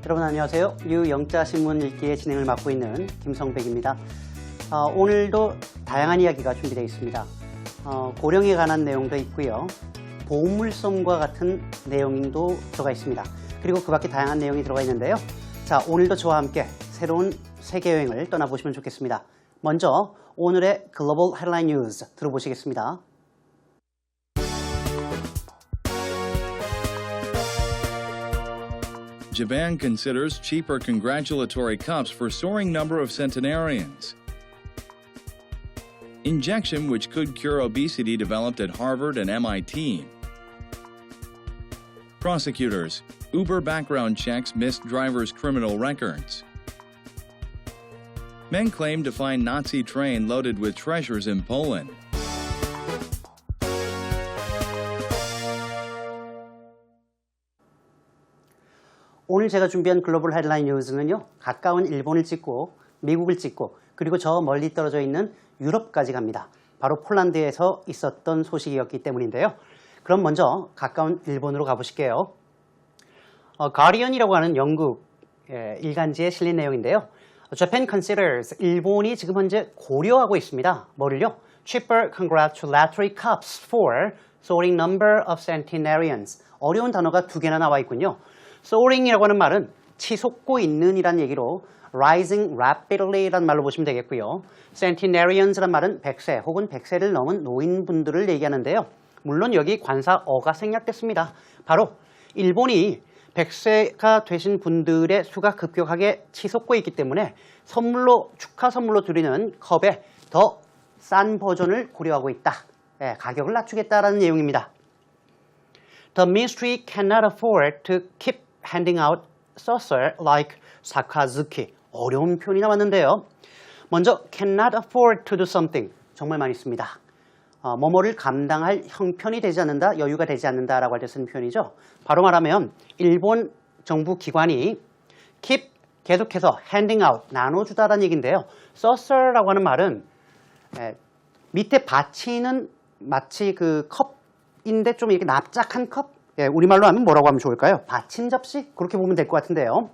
여러분 안녕하세요. 류영자신문 읽기의 진행을 맡고 있는 김성백입니다. 오늘도 다양한 이야기가 준비되어 있습니다. 고령에 관한 내용도 있고요. 보물섬과 같은 내용도 들어가 있습니다. 그리고 그 밖에 다양한 내용이 들어가 있는데요. 자, 오늘도 저와 함께 새로운 세계여행을 떠나보시면 좋겠습니다. 먼저 오늘의 글로벌 헤드라인 뉴스 들어보시겠습니다. Japan considers cheaper congratulatory cups for soaring number of centenarians. Injection which could cure obesity developed at Harvard and MIT. Prosecutors, Uber background checks missed drivers' criminal records. Men claim to find Nazi train loaded with treasures in Poland. 오늘 제가 준비한 글로벌 헤드라인 뉴스는요. 가까운 일본을 찍고 미국을 찍고 그리고 저 멀리 떨어져 있는 유럽까지 갑니다. 바로 폴란드에서 있었던 소식이었기 때문인데요. 그럼 먼저 가까운 일본으로 가보실게요. 가디언이라고 하는 영국 일간지에 실린 내용인데요. Japan considers, 일본이 지금 현재 고려하고 있습니다. 뭐를요? Cheaper congratulatory cups for soaring number of centenarians. 어려운 단어가 두 개나 나와 있군요. soaring이라고 하는 말은 치솟고 있는 이란 얘기로 rising rapidly 이란 말로 보시면 되겠고요. centenarians란 말은 100세 혹은 100세를 넘은 노인분들을 얘기하는데요. 물론 여기 관사 어가 생략됐습니다. 바로 일본이 100세가 되신 분들의 수가 급격하게 치솟고 있기 때문에 축하 선물로 드리는 컵의 더 싼 버전을 고려하고 있다. 가격을 낮추겠다라는 내용입니다. The ministry cannot afford to keep handing out saucer like sakazuki. 어려운 표현이 나왔는데요. 먼저 cannot afford to do something. 정말 많이 씁니다. 뭐뭐를 감당할 형편이 되지 않는다, 여유가 되지 않는다라고 할 때 쓰는 표현이죠. 바로 말하면 일본 정부 기관이 keep 계속해서 handing out 나눠주다라는 얘기인데요. saucer라고 하는 말은 밑에 받치는 마치 그 컵인데 좀 이렇게 납작한 컵? 우리말로 하면 뭐라고 하면 좋을까요? 받침 접시? 그렇게 보면 될 것 같은데요.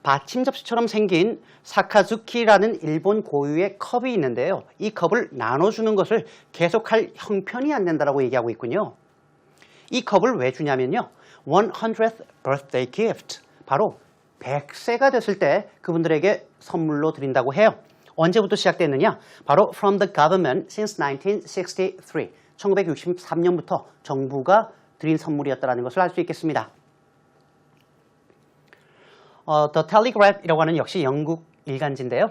받침 접시처럼 생긴 사카즈키라는 일본 고유의 컵이 있는데요. 이 컵을 나눠주는 것을 계속할 형편이 안 된다고 얘기하고 있군요. 이 컵을 왜 주냐면요. 100th birthday gift. 바로 100세가 됐을 때 그분들에게 선물로 드린다고 해요. 언제부터 시작됐느냐? 바로 from the government since 1963. 1963년부터 정부가 드린 선물이었다는 것을 알 수 있겠습니다. The Telegraph이라고 하는 역시 영국 일간지인데요.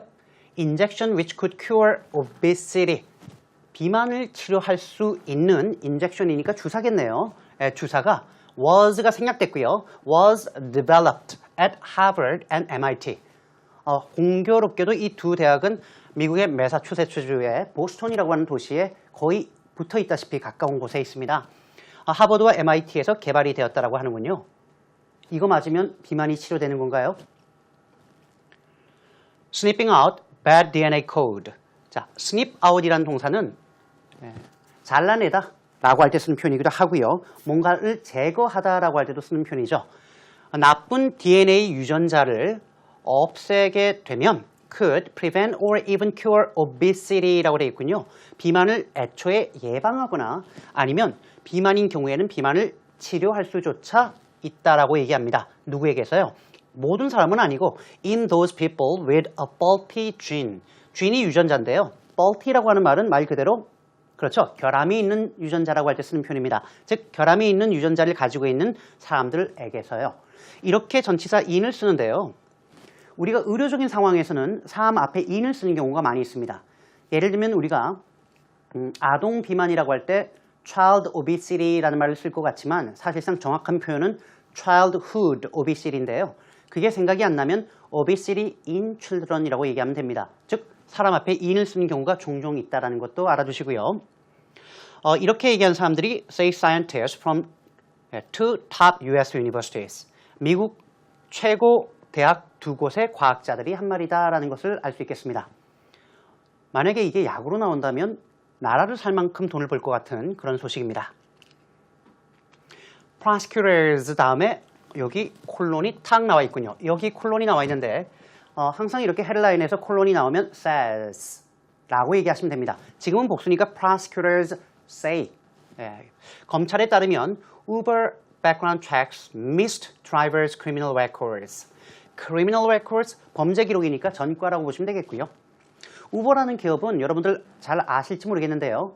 Injection which could cure obesity. 비만을 치료할 수 있는 인젝션이니까 주사겠네요. 주사가 was가 생략됐고요. was developed at Harvard and MIT. 공교롭게도 이 두 대학은 미국의 매사추세츠주의 보스턴이라고 하는 도시에 거의 붙어 있다시피 가까운 곳에 있습니다. 하버드와 MIT에서 개발이 되었다고 하는군요. 이거 맞으면 비만이 치료되는 건가요? Snipping out bad DNA code. 자, snip out이라는 동사는 잘라내다 라고 할 때 쓰는 표현이기도 하고요. 뭔가를 제거하다라고 할 때도 쓰는 표현이죠. 나쁜 DNA 유전자를 없애게 되면 could prevent or even cure obesity라고 되어 있군요. 비만을 애초에 예방하거나 아니면 비만인 경우에는 비만을 치료할 수조차 있다라고 얘기합니다. 누구에게서요? 모든 사람은 아니고 in those people with a faulty gene. gene이 유전자인데요. faulty라고 하는 말은 말 그대로 그렇죠. 결함이 있는 유전자라고 할 때 쓰는 표현입니다. 즉 결함이 있는 유전자를 가지고 있는 사람들에게서요. 이렇게 전치사 in을 쓰는데요. 우리가 의료적인 상황에서는 사람 앞에 in을 쓰는 경우가 많이 있습니다. 예를 들면 우리가 아동 비만이라고 할 때 child obesity라는 말을 쓸 것 같지만 사실상 정확한 표현은 childhood obesity인데요. 그게 생각이 안 나면 obesity in children이라고 얘기하면 됩니다. 즉 사람 앞에 in을 쓰는 경우가 종종 있다는 것도 알아두시고요. 이렇게 얘기한 사람들이 say scientists from two top US universities. 미국 최고 대학 두 곳의 과학자들이 한 말이다라는 것을 알 수 있겠습니다. 만약에 이게 야구로 나온다면 나라를 살 만큼 돈을 벌 것 같은 그런 소식입니다. prosecutors 다음에 여기 콜론이 탁 나와 있군요. 여기 콜론이 나와 있는데 항상 이렇게 헤드라인에서 콜론이 나오면 says 라고 얘기하시면 됩니다. 지금은 복수니까 prosecutors say. 예, 검찰에 따르면 Uber background checks missed drivers' criminal records. criminal records 범죄 기록이니까 전과라고 보시면 되겠고요. 우버라는 기업은 여러분들 잘 아실지 모르겠는데요.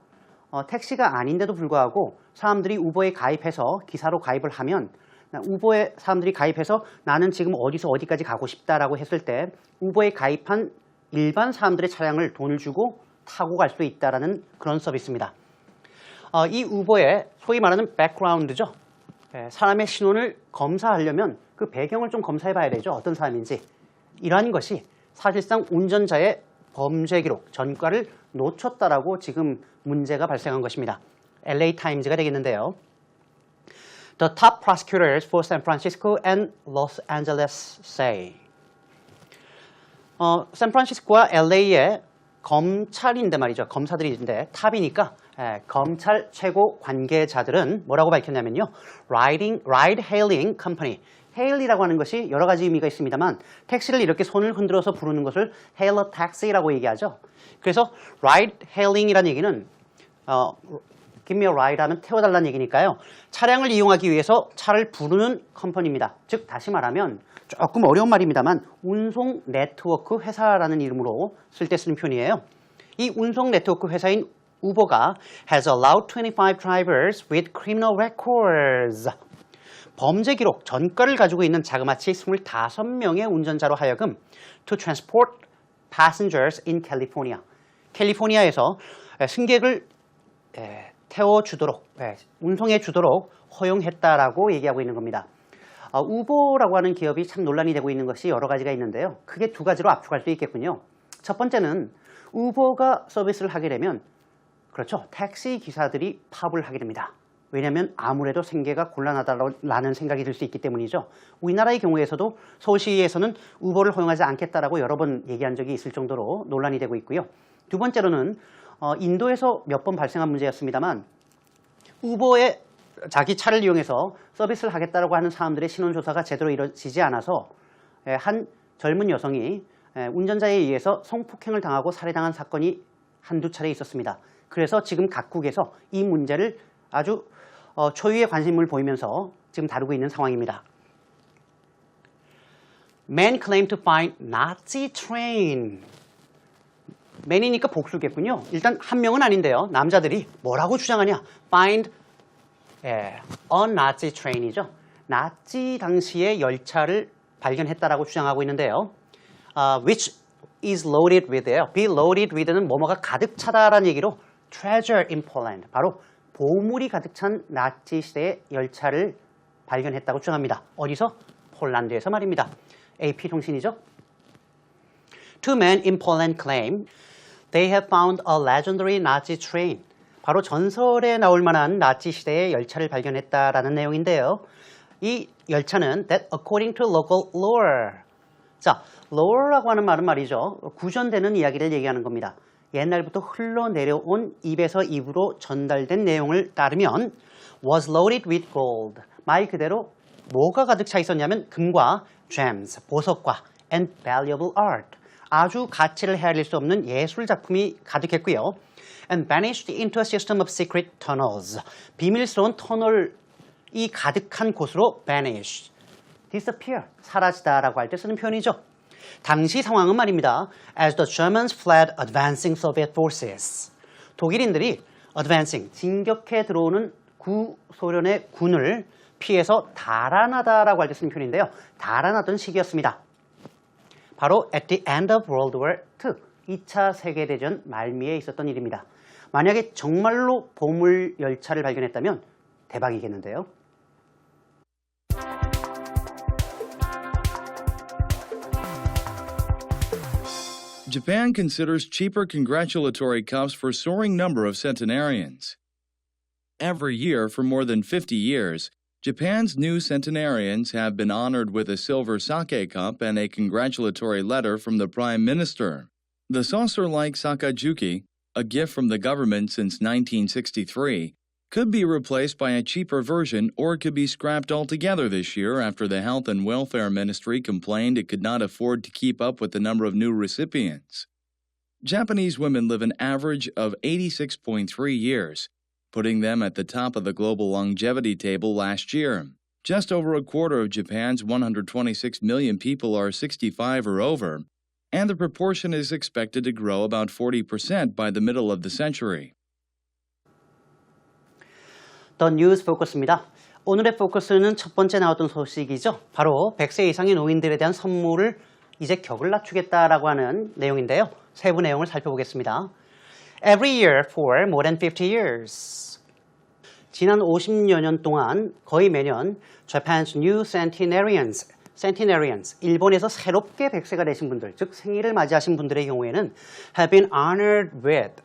택시가 아닌데도 불구하고 사람들이 우버에 가입해서 기사로 가입을 하면 우버에 사람들이 가입해서 나는 지금 어디서 어디까지 가고 싶다라고 했을 때 우버에 가입한 일반 사람들의 차량을 돈을 주고 타고 갈 수 있다는 그런 서비스입니다. 이 우버의 소위 말하는 백그라운드죠. 사람의 신원을 검사하려면 그 배경을 좀 검사해 봐야 되죠. 어떤 사람인지. 이러한 것이 사실상 운전자의 범죄 기록, 전과를 놓쳤다라고 지금 문제가 발생한 것입니다. LA 타임즈가 되겠는데요. The top prosecutors for San Francisco and Los Angeles say. 샌프란시스코와 LA의 검찰인데 말이죠. 검사들인데 탑이니까 검찰 최고 관계자들은 뭐라고 밝혔냐면요. Ride hailing company. hail이라고 하는 것이 여러 가지 의미가 있습니다만 택시를 이렇게 손을 흔들어서 부르는 것을 hail a taxi라고 얘기하죠. 그래서 ride hailing이라는 얘기는 give me a ride 하면 태워달라는 얘기니까요. 차량을 이용하기 위해서 차를 부르는 컴퍼니입니다. 즉 다시 말하면 조금 어려운 말입니다만 운송 네트워크 회사라는 이름으로 쓸 때 쓰는 표현이에요. 이 운송 네트워크 회사인 우버가 has allowed 25 drivers with criminal records. 범죄 기록, 전과를 가지고 있는 자그마치 25명의 운전자로 하여금 to transport passengers in California. 캘리포니아에서 승객을 태워주도록, 운송해 주도록 허용했다라고 얘기하고 있는 겁니다. 우버라고 하는 기업이 참 논란이 되고 있는 것이 여러 가지가 있는데요. 크게 두 가지로 압축할 수 있겠군요. 첫 번째는 우버가 서비스를 하게 되면 그렇죠. 택시 기사들이 파업을 하게 됩니다. 왜냐하면 아무래도 생계가 곤란하다라는 생각이 들 수 있기 때문이죠. 우리나라의 경우에서도 서울시에서는 우버를 허용하지 않겠다라고 여러 번 얘기한 적이 있을 정도로 논란이 되고 있고요. 두 번째로는 인도에서 몇 번 발생한 문제였습니다만 우버에 자기 차를 이용해서 서비스를 하겠다라고 하는 사람들의 신원조사가 제대로 이루어지지 않아서 한 젊은 여성이 운전자에 의해서 성폭행을 당하고 살해당한 사건이 한두 차례 있었습니다. 그래서 지금 각국에서 이 문제를 아주 초유의 관심을 보이면서 지금 다루고 있는 상황입니다. Men claim to find Nazi train. man이니까 복수겠군요. 일단 한 명은 아닌데요. 남자들이 뭐라고 주장하냐? Find a Nazi train이죠. 나치 당시의 열차를 발견했다라고 주장하고 있는데요. Which is loaded with예요. be loaded with는 뭐뭐가 가득 차다라는 얘기로 treasure in Poland. 바로 보물이 가득 찬 나치 시대의 열차를 발견했다고 주장합니다. 어디서? 폴란드에서 말입니다. AP 통신이죠. Two men in Poland claim they have found a legendary Nazi train. 바로 전설에 나올 만한 나치 시대의 열차를 발견했다라는 내용인데요. 이 열차는 that according to local lore. 자, lore라고 하는 말은 말이죠. 구전되는 이야기를 얘기하는 겁니다. 옛날부터 흘러내려온 입에서 입으로 전달된 내용을 따르면 was loaded with gold. 말 그대로 뭐가 가득 차 있었냐면 금과 gems, 보석과 and valuable art. 아주 가치를 헤아릴 수 없는 예술 작품이 가득했고요. and vanished into a system of secret tunnels. 비밀스러운 터널이 가득한 곳으로 vanish, disappear, 사라지다라고 할 때 쓰는 표현이죠. 당시 상황은 말입니다. As the Germans fled advancing Soviet forces. 독일인들이 advancing, 진격해 들어오는 구소련의 군을 피해서 달아나다라고 할 때 쓰는 표현인데요. 달아나던 시기였습니다. 바로 at the end of World War II, 2차 세계대전 말미에 있었던 일입니다. 만약에 정말로 보물 열차를 발견했다면 대박이겠는데요. Japan considers cheaper congratulatory cups for soaring number of centenarians. Every year for more than 50 years, Japan's new centenarians have been honored with a silver sake cup and a congratulatory letter from the Prime Minister. The saucer-like sakajuki, a gift from the government since 1963, could be replaced by a cheaper version or it could be scrapped altogether this year after the Health and Welfare Ministry complained it could not afford to keep up with the number of new recipients. Japanese women live an average of 86.3 years, putting them at the top of the global longevity table last year. Just over a quarter of Japan's 126 million people are 65 or over, and the proportion is expected to grow about 40% by the middle of the century. The News Focus입니다. 오늘의 포커스는 첫 번째 나왔던 소식이죠. 바로 100세 이상의 노인들에 대한 선물을 이제 격을 낮추겠다라고 하는 내용인데요. 세부 내용을 살펴보겠습니다. Every year for more than 50 years. 지난 50여 년 동안 거의 매년 Japan's new centenarians, 일본에서 새롭게 100세가 되신 분들, 즉 생일을 맞이하신 분들의 경우에는 have been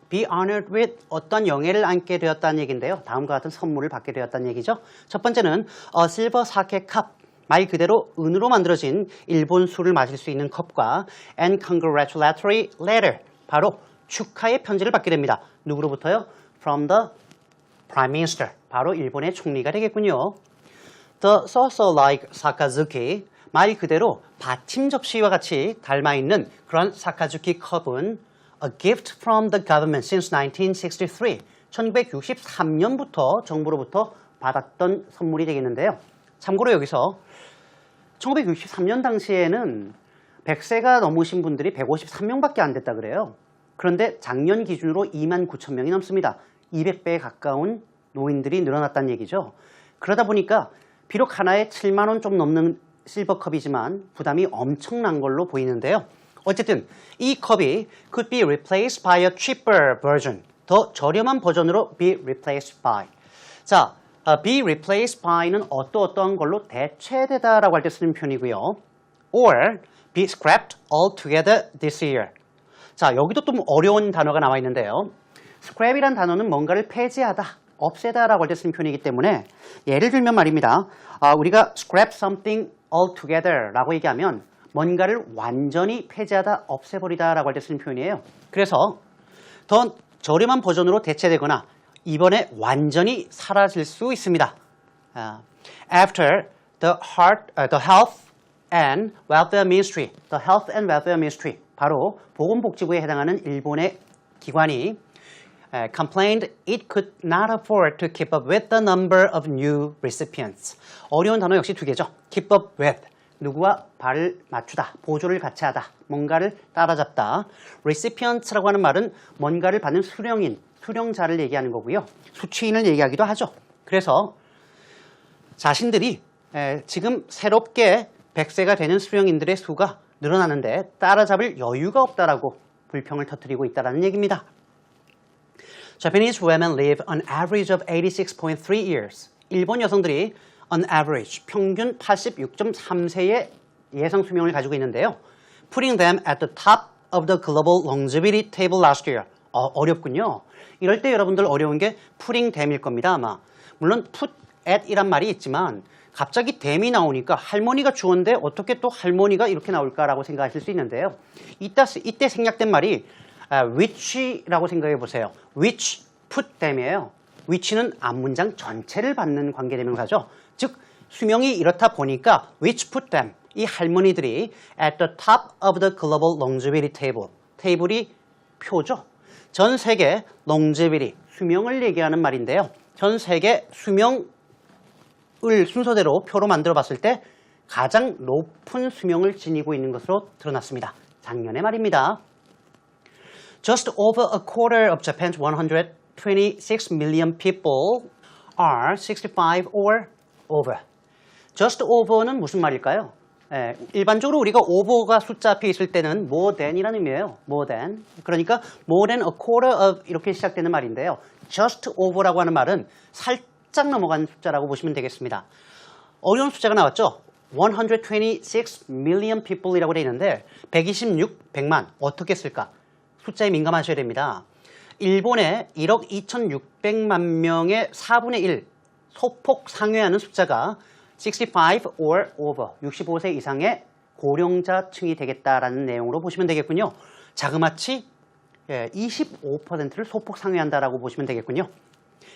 be honored with 어떤 영예를 안게 되었다는 얘기인데요. 다음과 같은 선물을 받게 되었다는 얘기죠. 첫 번째는 a silver sake cup, 말 그대로 은으로 만들어진 일본 술을 마실 수 있는 컵과 and congratulatory letter, 바로 축하의 편지를 받게 됩니다. 누구로부터요? From the Prime Minister, 바로 일본의 총리가 되겠군요. The saucer-like sakazuki, 말 그대로 받침 접시와 같이 닮아있는 그런 사카주키 컵은 a gift from the government since 1963, 1963년부터 정부로부터 받았던 선물이 되겠는데요. 참고로 여기서 1963년 당시에는 100세가 넘으신 분들이 153명밖에 안 됐다 그래요. 그런데 작년 기준으로 29,000명이 넘습니다. 200배에 가까운 노인들이 늘어났다는 얘기죠. 그러다 보니까 비록 하나에 7만 원 좀 넘는 실버컵이지만 부담이 엄청난 걸로 보이는데요. 어쨌든 이 컵이 could be replaced by a cheaper version, 더 저렴한 버전으로 be replaced by. 자, be replaced by는 어떠한 걸로 대체되다라고 할 때 쓰는 표현이고요. or be scrapped altogether this year. 자, 여기도 좀 어려운 단어가 나와 있는데요. scrap이란 단어는 뭔가를 폐지하다, 없애다라고 할 때 쓰는 표현이기 때문에 예를 들면 말입니다. 우리가 scrap something altogether 라고 얘기하면 뭔가를 완전히 폐지하다, 없애버리다 라고 할 때 쓰는 표현이에요. 그래서 더 저렴한 버전으로 대체되거나 이번에 완전히 사라질 수 있습니다. After the Health and Welfare Ministry, the Health and Welfare Ministry, 바로 보건복지부에 해당하는 일본의 기관이 complained it could not afford to keep up with the number of new recipients. 어려운 단어 역시 두 개죠. keep up with, 누구와 발을 맞추다, 보조를 같이 하다, 뭔가를 따라잡다. recipients라고 하는 말은 뭔가를 받는 수령인, 수령자를 얘기하는 거고요. 수취인을 얘기하기도 하죠. 그래서 자신들이 지금 새롭게 100세가 되는 수령인들의 수가 늘어나는데 따라잡을 여유가 없다라고 불평을 터뜨리고 있다는 얘기입니다. Japanese women live an average of 86.3 years. 일본 여성들이 on average, 평균 86.3세의 예상 수명을 가지고 있는데요. Putting them at the top of the global longevity table last year. 어렵군요. 이럴 때 여러분들 어려운 게 putting them일 겁니다, 아마. 물론 put at 이란 말이 있지만 갑자기 them이 나오니까 할머니가 주어인데 어떻게 또 할머니가 이렇게 나올까라고 생각하실 수 있는데요. 이때 생략된 말이 which라고 생각해 보세요. which, put them이에요. which는 앞문장 전체를 받는 관계대명사죠. 즉 수명이 이렇다 보니까 which put them, 이 할머니들이 at the top of the global longevity table, 테이블이 표죠. 전 세계 longevity, 수명을 얘기하는 말인데요. 전 세계 수명을 순서대로 표로 만들어 봤을 때 가장 높은 수명을 지니고 있는 것으로 드러났습니다. 작년의 말입니다. Just over a quarter of Japan's 126 million people are 65 or over. Just over는 무슨 말일까요? 일반적으로 우리가 over가 숫자 앞에 있을 때는 more than이라는 의미예요. more than. 그러니까 more than a quarter of 이렇게 시작되는 말인데요. just over라고 하는 말은 살짝 넘어간 숫자라고 보시면 되겠습니다. 어려운 숫자가 나왔죠? 126 million people이라고 되어 있는데 126, 100만 어떻게 쓸까? 숫자에 민감하셔야 됩니다. 일본의 1억 2,600만 명의 4분의 1 소폭 상회하는 숫자가 65 or over, 65세 이상의 고령자층이 되겠다라는 내용으로 보시면 되겠군요. 자그마치 25%를 소폭 상회한다라고 보시면 되겠군요.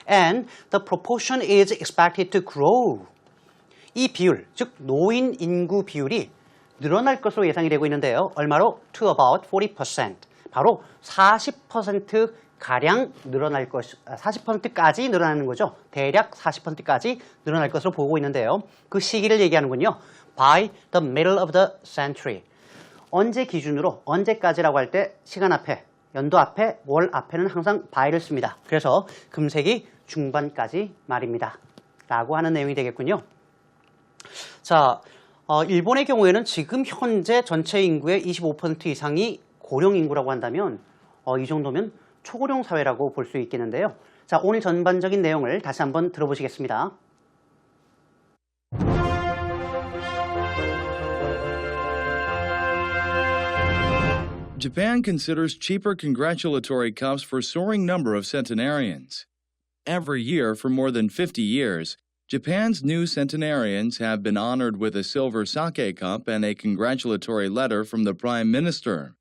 And the proportion is expected to grow. 이 비율, 즉 노인 인구 비율이 늘어날 것으로 예상이 되고 있는데요. 얼마로? To about 40%. 바로 40%가량 늘어날 것, 40%까지 늘어나는 거죠. 대략 40%까지 늘어날 것으로 보고 있는데요. 그 시기를 얘기하는군요. By the middle of the century. 언제 기준으로, 언제까지라고 할 때 시간 앞에, 연도 앞에, 월 앞에는 항상 by를 씁니다. 그래서 금세기 중반까지 말입니다. 라고 하는 내용이 되겠군요. 자, 일본의 경우에는 지금 현재 전체 인구의 25% 이상이 고령 인구라고 한다면 이 정도면 초고령 사회라고 볼 수 있겠는데요. 자, 오늘 전반적인 내용을 다시 한번 들어보시겠습니다. Japan considers cheaper congratulatory cups for soaring number of centenarians. Every year for more than 50 years, Japan's new centenarians have been honored with a silver sake cup and a congratulatory letter from the Prime Minister.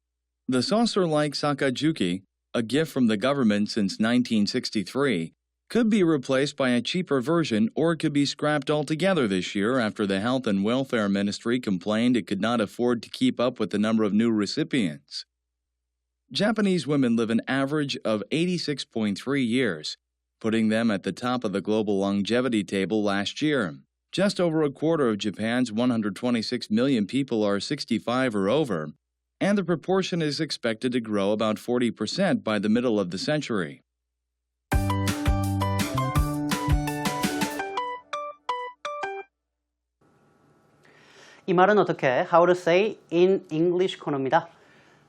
The saucer-like sakajuki, a gift from the government since 1963, could be replaced by a cheaper version or could be scrapped altogether this year after the Health and Welfare Ministry complained it could not afford to keep up with the number of new recipients. Japanese women live an average of 86.3 years, putting them at the top of the global longevity table last year. Just over a quarter of Japan's 126 million people are 65 or over, and the proportion is expected to grow about 40% by the middle of the century. 이 말은 어떻게? How to say in English 코너입니다.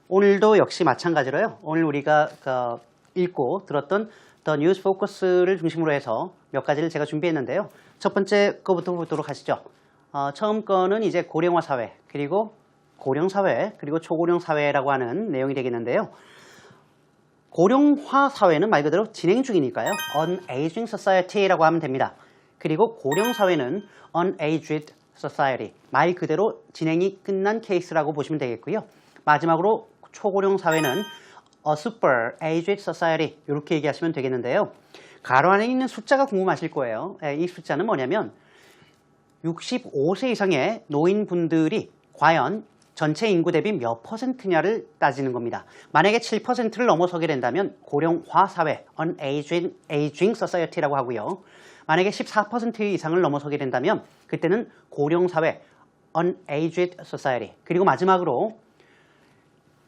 오늘도 역시 마찬가지로요. 오늘 우리가 읽고 들었던 The News Focus를 중심으로 해서 몇 가지를 제가 준비했는데요. 첫 번째 거부터 보도록 하시죠. 처음 거는 이제 고령화 사회, 그리고 고령 사회, 그리고 초고령 사회라고 하는 내용이 되겠는데요. 고령화 사회는 말 그대로 진행 중이니까요. Unaging Society라고 하면 됩니다. 그리고 고령 사회는 Unaged Society, 말 그대로 진행이 끝난 케이스라고 보시면 되겠고요. 마지막으로 초고령 사회는 A Super Aged Society, 이렇게 얘기하시면 되겠는데요. 가로 안에 있는 숫자가 궁금하실 거예요. 이 숫자는 뭐냐면 65세 이상의 노인분들이 과연 전체 인구 대비 몇 %냐를 따지는 겁니다. 만약에 7%를 넘어서게 된다면 고령화 사회, Unaging Society라고 하고요. 만약에 14% 이상을 넘어서게 된다면 그때는 고령 사회, Unaged Society. 그리고 마지막으로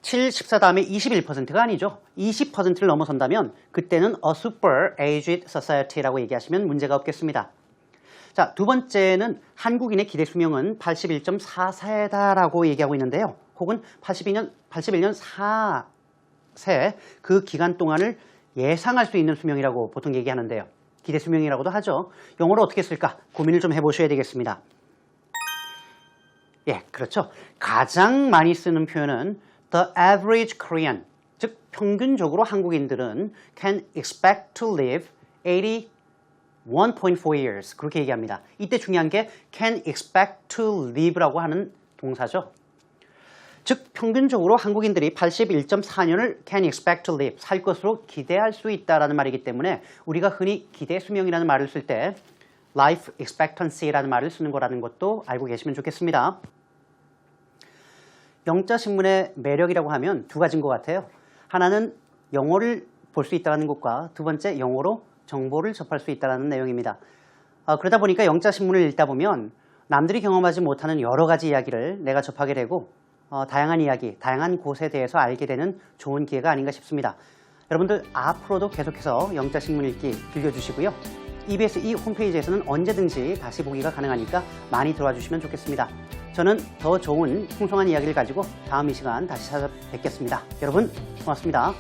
7, 14 다음에 21%가 아니죠. 20%를 넘어선다면 그때는 A Super Aged Society라고 얘기하시면 문제가 없겠습니다. 자, 두 번째는 한국인의 기대 수명은 81.44세다라고 얘기하고 있는데요. 혹은 81년 4세 그 기간 동안을 예상할 수 있는 수명이라고 보통 얘기하는데요. 기대 수명이라고도 하죠. 영어로 어떻게 쓸까 고민을 좀 해보셔야 되겠습니다. 예, 그렇죠. 가장 많이 쓰는 표현은 The average Korean, 즉 평균적으로 한국인들은 can expect to live 81.4 years 그렇게 얘기합니다. 이때 중요한 게 can expect to live라고 하는 동사죠. 즉 평균적으로 한국인들이 81.4년을 can expect to live, 살 것으로 기대할 수 있다라는 말이기 때문에 우리가 흔히 기대 수명이라는 말을 쓸 때 life expectancy라는 말을 쓰는 거라는 것도 알고 계시면 좋겠습니다. 영자신문의 매력이라고 하면 두 가지인 것 같아요. 하나는 영어를 볼 수 있다는 것과 두 번째 영어로 정보를 접할 수 있다는 내용입니다. 그러다 보니까 영자신문을 읽다 보면 남들이 경험하지 못하는 여러 가지 이야기를 내가 접하게 되고 다양한 이야기, 다양한 곳에 대해서 알게 되는 좋은 기회가 아닌가 싶습니다. 여러분들 앞으로도 계속해서 영자신문 읽기 즐겨주시고요. EBS 이 홈페이지에서는 언제든지 다시 보기가 가능하니까 많이 들어와 주시면 좋겠습니다. 저는 더 좋은 풍성한 이야기를 가지고 다음 이 시간 다시 찾아뵙겠습니다. 여러분 고맙습니다.